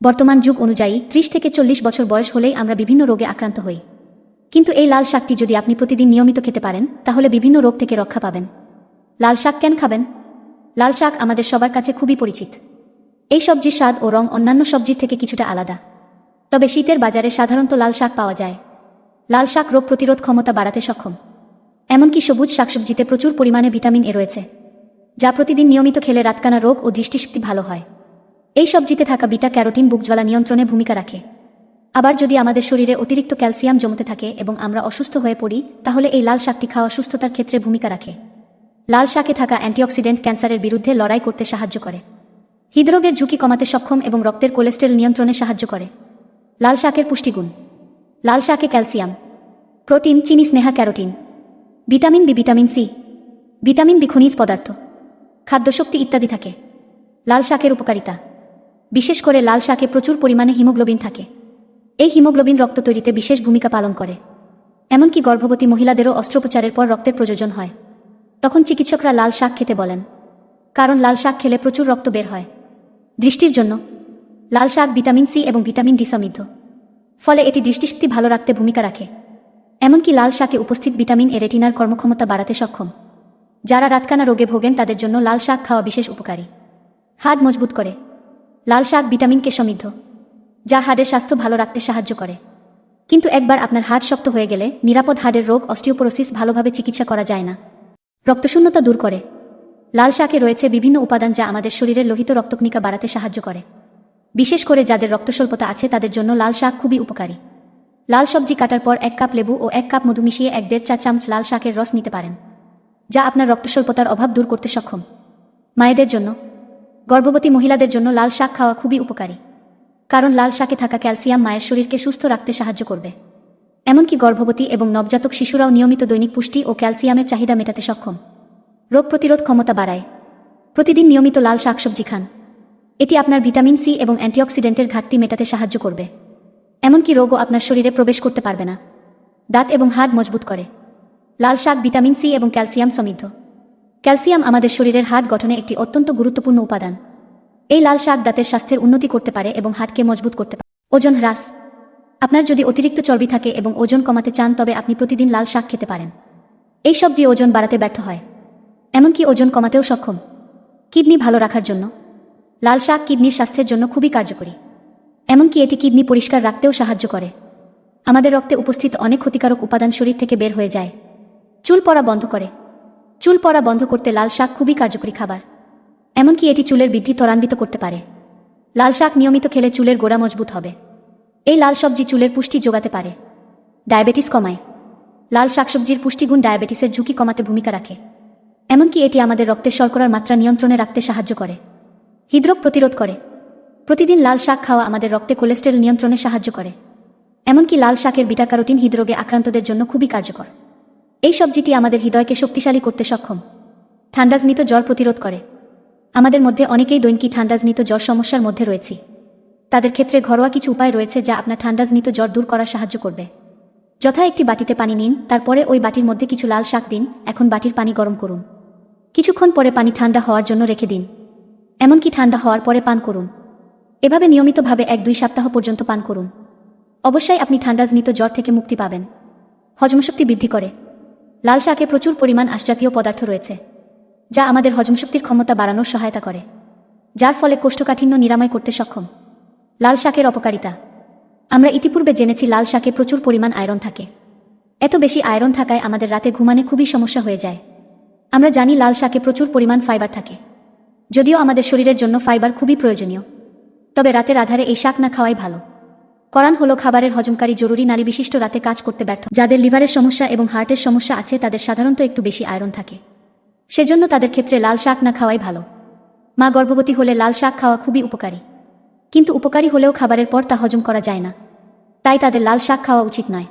বর্তমান যুগ অনুযায়ী 30 থেকে 40 বছর বয়স হলেই আমরা বিভিন্ন রোগে আক্রান্ত হই। কিন্তু এই লাল শাকটি যদি আপনি প্রতিদিন নিয়মিত খেতে পারেন তাহলে বিভিন্ন রোগ থেকে রক্ষা পাবেন। লাল শাক কেন খাবেন? লাল শাক আমাদের সবার কাছে খুবই পরিচিত। এই সবজির স্বাদ ও রং অন্যান্য সবজির থেকে কিছুটা আলাদা। তবে শীতের বাজারে সাধারণত লাল শাক পাওয়া যায়। লাল শাক রোগ প্রতিরোধ ক্ষমতা বাড়াতে সক্ষম। এমনকি সবুজ শাকসবজিতে প্রচুর পরিমাণে ভিটামিন এ রয়েছে, যা প্রতিদিন নিয়মিত খেলে রাতকানা রোগ ও দৃষ্টিশক্তি ভালো হয়। এই সবজিতে থাকা বিটা ক্যারোটিন বুকজ্বালা নিয়ন্ত্রণে ভূমিকা রাখে। আবার যদি আমাদের শরীরে অতিরিক্ত ক্যালসিয়াম জমতে থাকে এবং আমরা অসুস্থ হয়ে পড়ি, তাহলে এই লাল শাকটি খাওয়া সুস্থতার ক্ষেত্রে ভূমিকা রাখে। লাল শাকে থাকা অ্যান্টিঅক্সিডেন্ট ক্যান্সারের বিরুদ্ধে লড়াই করতে সাহায্য করে, হৃদরোগের ঝুঁকি কমাতে সক্ষম এবং রক্তের কোলেস্টেরল নিয়ন্ত্রণে সাহায্য করে। লাল শাকের পুষ্টিগুণ: লাল শাকে ক্যালসিয়াম, প্রোটিন, চিনি, স্নেহা, carotene, vitamin B, vitamin C, vitamin B, খনিজ পদার্থ, খাদ্যশক্তি ইত্যাদি থাকে। লাল শাকের উপকারিতা: বিশেষ করে লাল শাকে প্রচুর পরিমাণে হিমোগ্লোবিন থাকে। এই হিমোগ্লোবিন রক্ত তৈরিতে বিশেষ ভূমিকা পালন করে। এমনকি গর্ভবতী মহিলাদেরও অস্ত্রোপচারের পর রক্তের প্রয়োজন হয়, তখন চিকিৎসকরা লাল শাক খেতে বলেন, কারণ লাল শাক খেলে প্রচুর রক্ত বের হয়। দৃষ্টির জন্য লাল শাক ভিটামিন সি এবং ভিটামিন ডি সমৃদ্ধ, ফলে এটি দৃষ্টিশক্তি ভালো রাখতে ভূমিকা রাখে। এমনকি লাল শাকে উপস্থিত ভিটামিন এ রেটিনার কর্মক্ষমতা বাড়াতে সক্ষম। যারা রাতকানা রোগে ভোগেন তাদের জন্য লাল শাক খাওয়া বিশেষ উপকারী। হাড় মজবুত করে: লাল শাক ভিটামিন কে সমৃদ্ধ, যা হাড়ের স্বাস্থ্য ভালো রাখতে সাহায্য করে। কিন্তু একবার আপনার হাড় শক্ত হয়ে গেলে নিরাপদ হাড়ের রোগ অস্টিওপোরোসিস ভালোভাবে চিকিৎসা করা যায় না। রক্তশূন্যতা দূর করে: লাল শাকে রয়েছে বিভিন্ন উপাদান যা আমাদের শরীরের লোহিত রক্তকণিকা বাড়াতে সাহায্য করে। বিশেষ করে যাদের রক্তস্বল্পতা আছে তাদের জন্য লাল শাক খুবই উপকারী। লাল সবজি কাটার পর 1 কাপ লেবু ও 1 কাপ মধু মিশিয়ে 1.5 চা চামচ লাল শাকের রস নিতে পারেন, যা আপনার রক্তস্বল্পতার অভাব দূর করতে সক্ষম। মায়েদের জন্য, গর্ভবতী মহিলাদের জন্য লাল শাক খাওয়া খুবই উপকারী, কারণ লাল শাকে থাকা ক্যালসিয়াম মায়ের শরীরকে সুস্থ রাখতে সাহায্য করবে। এমনকি গর্ভবতী এবং নবজাতক শিশুরাও নিয়মিত দৈনিক পুষ্টি ও ক্যালসিয়ামের চাহিদা মেটাতে সক্ষম। রোগ প্রতিরোধ ক্ষমতা বাড়ায়: প্রতিদিন নিয়মিত লাল শাকসবজি খান। এটি আপনার ভিটামিন সি এবং অ্যান্টিঅক্সিডেন্টের ঘাটতি মেটাতে সাহায্য করবে। এমনকি রোগও আপনার শরীরে প্রবেশ করতে পারবে না। দাঁত এবং হাড় মজবুত করে: লাল শাক ভিটামিন সি এবং ক্যালসিয়াম সমৃদ্ধ। ক্যালসিয়াম আমাদের শরীরের হাড় গঠনে একটি অত্যন্ত গুরুত্বপূর্ণ উপাদান। এই লাল শাক দাঁতের স্বাস্থ্যের উন্নতি করতে পারে এবং হাড়কে মজবুত করতে পারে। ওজন হ্রাস: আপনার যদি অতিরিক্ত চর্বি থাকে এবং ওজন কমাতে চান তবে আপনি প্রতিদিন লাল শাক খেতে পারেন। এই সবজি ওজন বাড়াতে ব্যর্থ হয়, এমনকি ওজন কমাতেও সক্ষম। কিডনি ভালো রাখার জন্য লাল শাক কিডনির স্বাস্থ্যের জন্য খুবই কার্যকরী। এমনকি এটি কিডনি পরিষ্কার রাখতেও সাহায্য করে। আমাদের রক্তে উপস্থিত অনেক ক্ষতিকারক উপাদান শরীর থেকে বের হয়ে যায়। চুল পড়া বন্ধ করে: চুল পড়া বন্ধ করতে লাল শাক খুবই কার্যকরী খাবার। এমনকি এটি চুলের বৃদ্ধি ত্বরান্বিত করতে পারে। লাল শাক নিয়মিত খেলে চুলের গোড়া মজবুত হবে। এই লাল সবজি চুলের পুষ্টি যোগাতে পারে। ডায়াবেটিস কমায়: লাল শাকসবজির পুষ্টিগুণ ডায়াবেটিসের ঝুঁকি কমাতে ভূমিকা রাখে। এমনকি এটি আমাদের রক্তের শর্করার মাত্রা নিয়ন্ত্রণে রাখতে সাহায্য করে। হৃদরোগ প্রতিরোধ করে: প্রতিদিন লাল শাক খাওয়া আমাদের রক্তে কোলেস্টেরল নিয়ন্ত্রণে সাহায্য করে। এমনকি লাল শাকের বিটা ক্যারোটিন হৃদরোগে আক্রান্তদের জন্য খুবই কার্যকর। এই সবজিটি আমাদের হৃদয়কে শক্তিশালী করতে সক্ষম। ঠান্ডাজনিত জ্বর প্রতিরোধ করে: আমাদের মধ্যে অনেকেই দৈনিক ঠান্ডাজনিত জ্বর সমস্যার মধ্যে রয়েছে। তাদের ক্ষেত্রে ঘরোয়া কিছু উপায় রয়েছে যা আপনার ঠান্ডাজনিত জ্বর দূর করা সাহায্য করবে। যথা: একটি বাটিতে পানি নিন, তারপরে ওই বাটির মধ্যে কিছু লাল শাক দিন। এখন বাটির পানি গরম করুন। কিছুক্ষণ পরে পানি ঠান্ডা হওয়ার জন্য রেখে দিন। এমনকি ঠান্ডা হওয়ার পরে পান করুন। এভাবে নিয়মিতভাবে 1-2 সপ্তাহ পর্যন্ত পান করুন। অবশ্যই আপনি ঠান্ডাজনিত জ্বর থেকে মুক্তি পাবেন। হজমশক্তি বৃদ্ধি করে: লাল শাকে প্রচুর পরিমাণ আঁশজাতীয় পদার্থ রয়েছে, যা আমাদের হজমশক্তির ক্ষমতা বাড়ানোর সহায়তা করে, যার ফলে কোষ্ঠকাঠিন্য নিরাময় করতে সক্ষম। লাল শাকের অপকারিতা: আমরা ইতিপূর্বে জেনেছি লাল শাকে প্রচুর পরিমাণ আয়রন থাকে। এত বেশি আয়রন থাকায় আমাদের রাতে ঘুমানে খুবই সমস্যা হয়ে যায়। আমরা জানি লাল শাকে প্রচুর পরিমাণ ফাইবার থাকে। যদিও আমাদের শরীরের জন্য ফাইবার খুবই প্রয়োজনীয়, তবে রাতের আধারে এই শাক না খাওয়াই ভালো। কারণ হলো খাবারের হজমকারী জরুরি নালী বিশিষ্ট রাতে কাজ করতে ব্যর্থ। যাদের লিভারের সমস্যা এবং হার্টের সমস্যা আছে তাদের সাধারণত একটু বেশি আয়রন থাকে, সেজন্য তাদের ক্ষেত্রে লাল শাক না খাওয়াই ভালো। মা গর্ভবতী হলে লাল শাক খাওয়া খুবই উপকারী, কিন্তু উপকারী হলেও খাবারের পর তা হজম করা যায় না, তাই তাদের লাল শাক খাওয়া উচিত নয়।